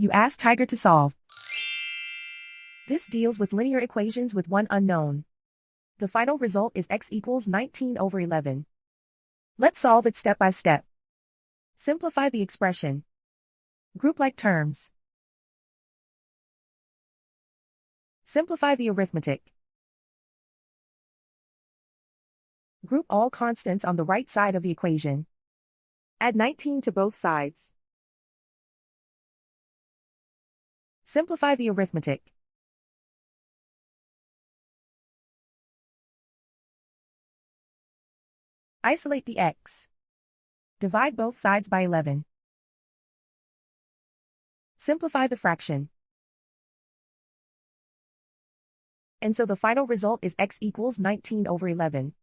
You ask Tiger to solve. This deals with linear equations with one unknown. The final result is x equals 19/11. Let's solve it step by step. Simplify the expression. Group like terms. Simplify the arithmetic. Group all constants on the right side of the equation. Add 19 to both sides. Simplify the arithmetic. Isolate the x. Divide both sides by 11. Simplify the fraction. And so the final result is x equals 19/11.